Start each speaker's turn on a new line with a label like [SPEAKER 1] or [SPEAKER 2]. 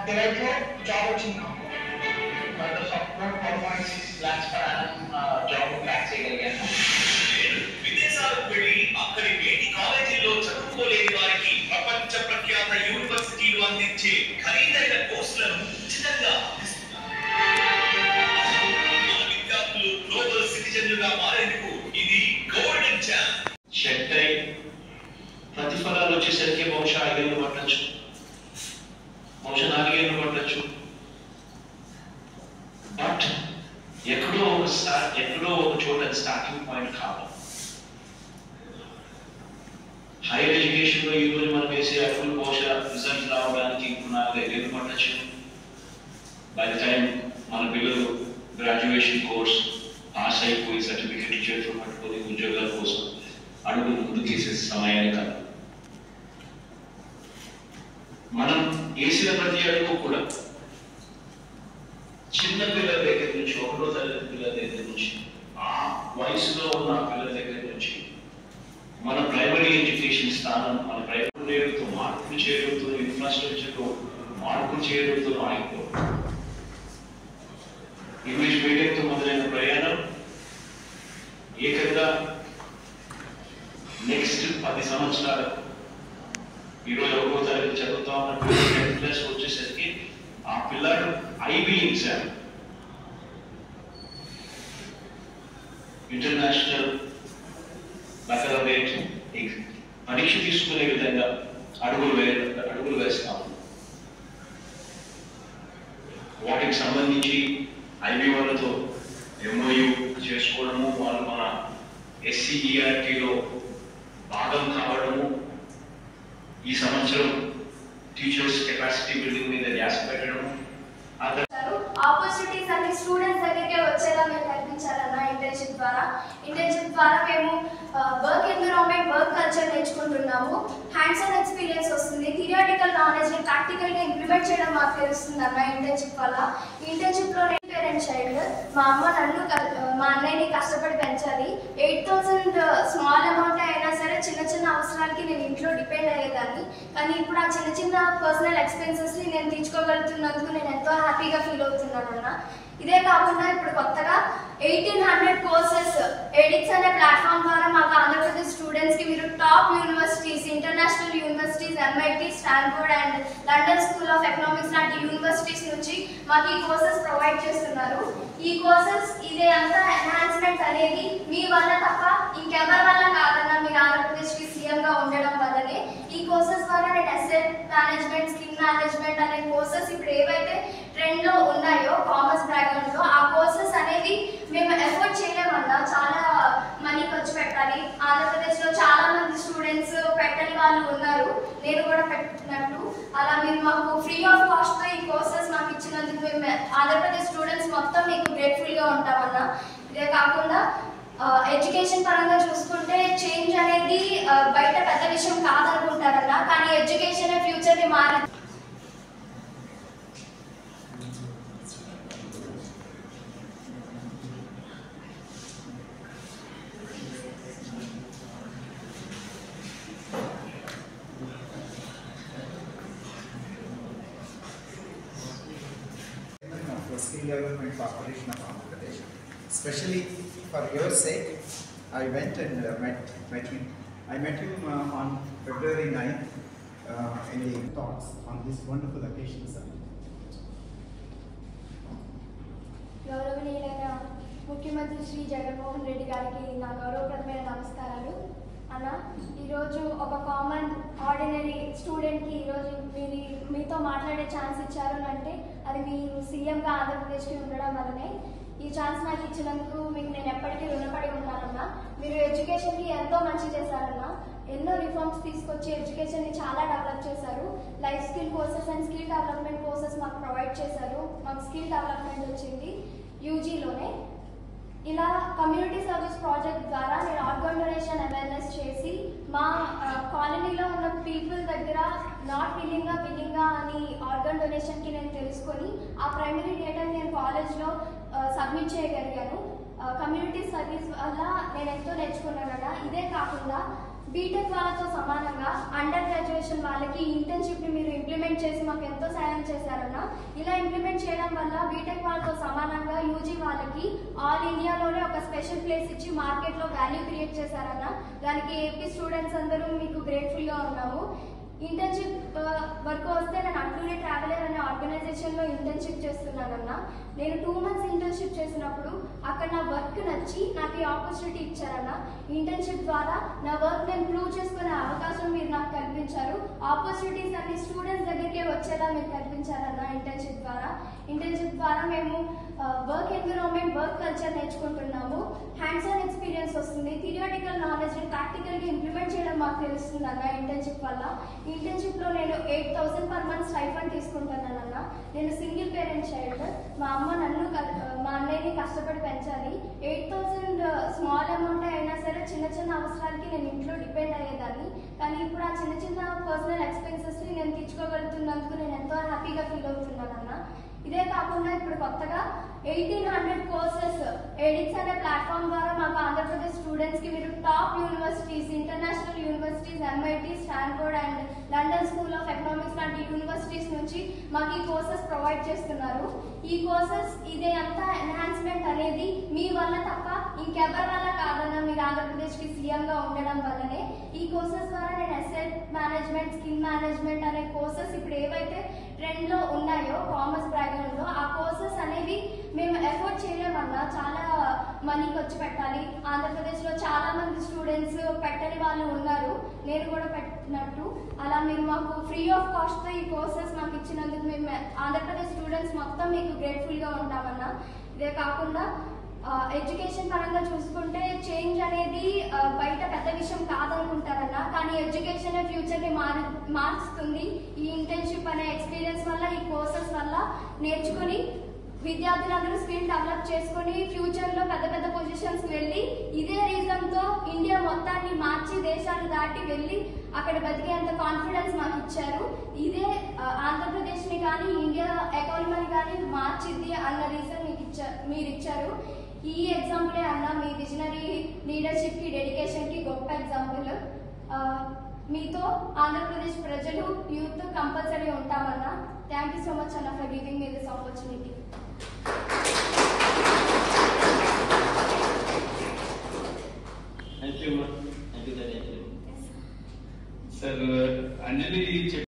[SPEAKER 1] డైరెక్ట్లో job వచ్చింది నాకు. Software 12.6 lakhs per annum job crack చేయగలిగాను.
[SPEAKER 2] విదేశాలకు వెళ్ళి అక్కడి వేటి కాలేజీల్లో చదువుకోలేని వారికి ప్రపంచ ప్రఖ్యాత యూనివర్సిటీలు అందించే ఖరీదైన కోర్సులను ఉచితంగా అందిస్తున్నారు. మన విద్యార్థులు గ్లోబల్ సిటిజన్లుగా మారేందుకు ఇది గోల్డెన్ ఛాన్స్.
[SPEAKER 3] షెట్ అయి ప్రతిఫలాలు వచ్చేసరికి బహుశా 5 ఏళ్ళు పట్టచ్చు, బహుశా 4 ఏళ్ళు పట్టచ్చు. బట్ ఎక్కడో ఒక చోట స్టార్టింగ్ పాయింట్ కావాలి. హైయర్ ఎడ్యుకేషన్ లో ఈ రోజు మనం వేసే అప్పులు బహుశా రిజల్ట్ రావడానికి ఇప్పుడు 4-5 ఏళ్ళు పట్టచ్చు. బై ద టైం మన పిల్లలు గ్రాడ్యుయేషన్ కోర్స్ పాస్ అయిపోయి సర్టిఫికెట్ చేతులు పట్టుకొని ఉద్యోగాల కోసం అడుగు ముందు తీసే సమయాన్ని కాదు. మనం వేసిన ప్రతి అడుగు కూడా చిన్న పిల్లల దగ్గర నుంచి, 1వ తరగతి పిల్లల దగ్గర నుంచి, ఆ వయసులో ఉన్న పిల్లల దగ్గర నుంచి మన ప్రైమరీ ఎడ్యుకేషన్ స్థానం, మన ప్రైమరీ రేటుతో మార్పులు చేయడంతో, ఇన్ఫ్రాస్ట్రక్చర్తో మార్పులు చేయడంతో ఆగిపోవడం. ఇంగ్లీష్ మీడియంతో మొదలైన ప్రయాణం ఏకంగా నెక్స్ట్ 10 సంవత్సరాలకు ఈరోజు 1వ తరగతి చదువుతా ఉన్న పిల్లలు 10th క్లాస్ వచ్చేసరికి ఆ పిల్లాడు ఐబీ ఎగ్జామ్, ఇంటర్నేషనల్ బకలవేట్ పరీక్ష తీసుకునే విధంగా అడుగులు వేస్తాము. వాటికి సంబంధించి ఐబీ వాళ్ళతో ఎంఓయూ చేసుకోవడము, వాళ్ళు మన SCERTలో భాగం కావడము, ఈ సంవత్సరం టీచర్స్ కెపాసిటీ బిల్డింగ్ మీద ధ్యాస పెట్టడము.
[SPEAKER 4] ఆపర్చునిటీస్ అన్ని స్టూడెంట్స్ దగ్గరికి వచ్చేలా మేము కల్పించాలన్న ఇంటర్న్షిప్ ద్వారా. ఇంటర్న్షిప్ ద్వారా మేము వర్క్ ఎన్విరాన్మెంట్, వర్క్ కల్చర్ నేర్చుకుంటున్నాము. హ్యాండ్స్ ఆన్ ఎక్స్పీరియన్స్ వస్తుంది. థియరిటికల్ నాలెడ్జ్ని ప్రాక్టికల్గా ఇంప్లిమెంట్ చేయడం మాకు తెలుస్తుంది అన్న ఇంటర్న్షిప్ వల్ల. ఇంటర్న్షిప్లో పేరెంట్ చైల్డ్, మా అమ్మ నన్ను మా అన్నయ్యని కష్టపడి పెంచాలి. 8,000 స్మాల్ అమౌంట్ అయినా సరే చిన్న చిన్న అవసరాలకి నేను ఇంట్లో డిపెండ్ అయ్యేదాన్ని. కానీ ఇప్పుడు ఆ చిన్న చిన్న పర్సనల్ ఎక్స్పెన్సెస్ని నేను తీర్చుకోగలుగుతున్నందుకు నేను ఎంతో హ్యాపీగా ఫీల్ అవుతున్నాను అన్న. ఇదే కాకుండా ఇప్పుడు కొత్తగా 1800 కోర్సెస్ ఎడిక్స్ అనే ప్లాట్ఫామ్ ద్వారా మాకు ఆంధ్రప్రదేశ్ స్టూడెంట్స్కి మీరు top universities, international universities, MIT, Stanford and London school of economics లాంటి యూనివర్సిటీస్ నుంచి మాకు ఈ కోర్సెస్ ప్రొవైడ్ చేస్తున్నారు. ఈ కోర్సెస్ ఇదే అంతా ఎన్హాన్స్మెంట్ అనేది మీ వల్ల తప్ప ఇంకెవరి వల్ల కాదన్నా, మీరు ఆంధ్రప్రదేశ్కి సీఎంగా ఉండడం వల్లనే. ఈ కోర్సెస్ ద్వారా నేను అసెట్ మేనేజ్మెంట్, స్కిల్ మేనేజ్మెంట్ అనే కోర్సెస్ ఇప్పుడు ఏవైతే ట్రెండ్లో ఉన్నాయో కామర్స్ బ్యాక్గ్రౌండ్లో, ఆ కోర్సెస్ అనేవి మేము ఎఫర్ట్ చేయలేమన్నా. చాలా మనీ ఖర్చు పెట్టాలి. ఆంధ్రప్రదేశ్లో చాలా మంది స్టూడెంట్స్ పెట్టని వాళ్ళు ఉన్నారు, నేను కూడా పెట్టినట్టు. అలా మీరు మాకు ఫ్రీ ఆఫ్ కాస్ట్తో ఈ కోర్సెస్ మాకు ఇచ్చినందుకు మేము ఆంధ్రప్రదేశ్ స్టూడెంట్స్ మొత్తం మీకు గ్రేట్ఫుల్గా ఉంటామన్నా. ఇదే కాకుండా ఎడ్యుకేషన్ పరంగా చూసుకుంటే చేంజ్ అనేది బయట పెద్ద విషయం కాదనుకుంటారన్నా, కానీ ఎడ్యుకేషన్ ఫ్యూచర్ని మారి
[SPEAKER 5] Skill Development Corporation of Andhra Pradesh. Especially for your sake, I went and met him. I met him on February 9th in the talks on this wonderful occasion, sir.
[SPEAKER 4] గౌరవనీయులైన ముఖ్యమంత్రి శ్రీ జగన్మోహన్ రెడ్డి గారికి నా గౌరవప్రదమైన నమస్కారాలు అన్న. ఈరోజు ఒక కామన్ ఆర్డినరీ స్టూడెంట్కి ఈరోజు మీతో మాట్లాడే ఛాన్స్ ఇచ్చారు అంటే అది మీరు సీఎంగా ఆంధ్రప్రదేశ్కి ఉండడం వల్లనే. ఈ ఛాన్స్ నాకు ఇచ్చినందుకు మీకు నేను ఎప్పటికీ రుణపడి ఉన్నానన్నా. మీరు ఎడ్యుకేషన్కి ఎంతో మంచి చేశారన్నా. ఎన్నో రిఫార్మ్స్ తీసుకొచ్చి ఎడ్యుకేషన్ని చాలా డెవలప్ చేశారు. Life skill courses and skill development courses మాకు ప్రొవైడ్ చేశారు. మాకు స్కిల్ డెవలప్మెంట్ వచ్చింది యూజీలోనే. ఇలా కమ్యూనిటీ సర్వీస్ ప్రాజెక్ట్ ద్వారా నేను ఆర్గన్ డొనేషన్ అవేర్నెస్ చేసి మా కాలనీలో ఉన్న పీపుల్ దగ్గర నాట్ విల్లింగా అని ఆర్గన్ డొనేషన్కి నేను తెలుసుకొని ఆ ప్రైమరీ డేటాని నేను కాలేజ్లో సబ్మిట్ చేయగలిగాను. కమ్యూనిటీ సర్వీస్ వల్ల నేను ఎంతో నేర్చుకున్నాను. ఇదే కాకుండా బీటెక్ వాళ్ళతో సమానంగా అండర్ గ్రాడ్యుయేషన్ వాళ్ళకి ఇంటర్న్షిప్ని మీరు ఇంప్లిమెంట్ చేసి మాకు ఎంతో ఇంప్లిమెంట్ చేశారన్న. ఇలా ఇంప్లిమెంట్ చేయడం వల్ల బీటెక్ వాళ్ళతో సమానంగా యూజీ వాళ్ళకి ఆల్ ఇండియాలోనే ఒక స్పెషల్ ప్లేస్ ఇచ్చి మార్కెట్లో వాల్యూ క్రియేట్ చేశారన్న. దానికి ఏపీ స్టూడెంట్స్ అందరూ మీకు గ్రేట్ఫుల్గా ఉన్నాము. ఇంటర్న్షిప్ వర్క్ వస్తే నేను అట్లూరి ట్రావెలర్ అనే ఆర్గనైజేషన్లో ఇంటర్న్షిప్ చేస్తున్నానన్నా. నేను 2 months ఇంటర్న్షిప్ చేసినప్పుడు అక్కడ నా వర్క్ నచ్చి నాకు ఈ ఆపర్చునిటీ ఇచ్చారన్న. ఇంటర్న్షిప్ ద్వారా నా వర్క్ నేను ప్రూవ్ చేసుకునే అవకాశం మీరు నాకు కల్పించారు. ఆపర్చునిటీస్ అన్ని స్టూడెంట్స్ దగ్గరికే వచ్చేలా మీరు కల్పించారన్న. ఇంటర్న్షిప్ ద్వారా మేము వర్క్ ఎన్విరాన్మెంట్, వర్క్ కల్చర్ నేర్చుకుంటున్నాము. హ్యాండ్స్ ఆన్ ఎక్స్పీరియన్స్ వస్తుంది. థియరిటికల్ నాలెడ్జ్ ప్రాక్టికల్గా ఇంప్లిమెంట్ చేయడం మాకు తెలుస్తుంది అన్న ఇంటర్న్షిప్ వల్ల. ఇంటర్న్షిప్లో నేను 8,000 per month స్టైఫండ్ తీసుకుంటున్నానన్న. నేను సింగిల్ పేరెంట్ చైల్డ్. మా అమ్మ నన్ను మా అన్నయ్యని కష్టపడి పెంచాలి. 8,000 స్మాల్ అమౌంట్ అయినా సరే చిన్న అవసరాలకి నేను ఇంట్లో డిపెండ్ అయ్యేదాన్ని. కానీ ఇప్పుడు ఆ చిన్న పర్సనల్ ఎక్స్పెన్సెస్ని నేను తీర్చుకోగలుగుతున్నందుకు నేను ఎంతో హ్యాపీగా ఫీల్ అవుతున్నానన్న. ఇదే కాకుండా ఇప్పుడు కొత్తగా 1800 కోర్సెస్ ఎడిక్స్ అనే ప్లాట్ఫామ్ ద్వారా మాకు ఆంధ్రప్రదేశ్ స్టూడెంట్స్ కి మీరు top universities, international universities, MIT, Stanford and London school of economics లాంటి యూనివర్సిటీస్ నుంచి మాకు ఈ కోర్సెస్ ప్రొవైడ్ చేస్తున్నారు. ఈ కోర్సెస్ ఇదే అంతా ఎన్హాన్స్మెంట్ అనేది మీ వల్ల తప్ప ఇంకెవరి వల్ల కాదన్నా. మీరు ఆంధ్రప్రదేశ్ కి సీఎంగా ఉండడం వల్లనే ఈ కోర్సెస్ ద్వారా నేను అసెట్ మేనేజ్మెంట్, స్కిల్ మేనేజ్మెంట్ అనే కోర్సెస్ ఇప్పుడు ఏవైతే ట్రెండ్ లో ఉన్నాయో కామర్స్ బ్యాక్గ్రౌండ్ లో, ఆ కోర్సెస్ అనేవి మేము ఎఫోర్డ్ చేయలేమన్నా. చాలా మనీ ఖర్చు పెట్టాలి. ఆంధ్రప్రదేశ్ లో చాలా మంది స్టూడెంట్స్ పెట్టని వాళ్ళు ఉన్నారు, నేను కూడా పెట్టినట్టు. అలా మీరు మాకు ఫ్రీ ఆఫ్ కాస్ట్ తో ఈ కోర్సెస్ మాకు ఇచ్చినందుకు మేము ఆంధ్రప్రదేశ్ స్టూడెంట్స్ మొత్తం మీకు గ్రేట్ఫుల్ గా ఉంటామన్నా. ఇదే కాకుండా ఎడ్యుకేషన్ పరంగా చూసుకుంటే చేంజ్ అనేది బయట పెద్ద విషయం కాదనుకుంటారన్నా. కానీ ఎడ్యుకేషన్ ఫ్యూచర్ ని మారుస్తుంది. ఈ ఇంటర్న్షిప్ అనే ఎక్స్పీరియన్స్ వల్ల, ఈ కోర్సెస్ వల్ల నేర్చుకుని విద్యార్థులందరూ స్కిల్ డెవలప్ చేసుకుని ఫ్యూచర్ లో పెద్ద పొజిషన్స్ వెళ్ళి ఇదే రీజన్ తో ఇండియా మొత్తాన్ని మార్చి దేశాలు దాటి వెళ్ళి అక్కడ బతికేంత కాన్ఫిడెన్స్ మాకు ఇచ్చారు. ఇదే ఆంధ్రప్రదేశ్ ని కానీ ఇండియా ఎకానమీని కానీ మార్చిద్ది అన్న రీజన్ మీరు ఇచ్చారు. ఈ ఎగ్జాంపులే అన్న మీ విజనరీ లీడర్షిప్ కి, డెడికేషన్ కి గొప్ప ఎగ్జాంపుల్. మీతో ఆంధ్రప్రదేశ్ ప్రజలు, youth compulsory ఉంటామన్నా. Thank you so much అన్న for giving me this opportunity.
[SPEAKER 6] Thank you sir. Anjali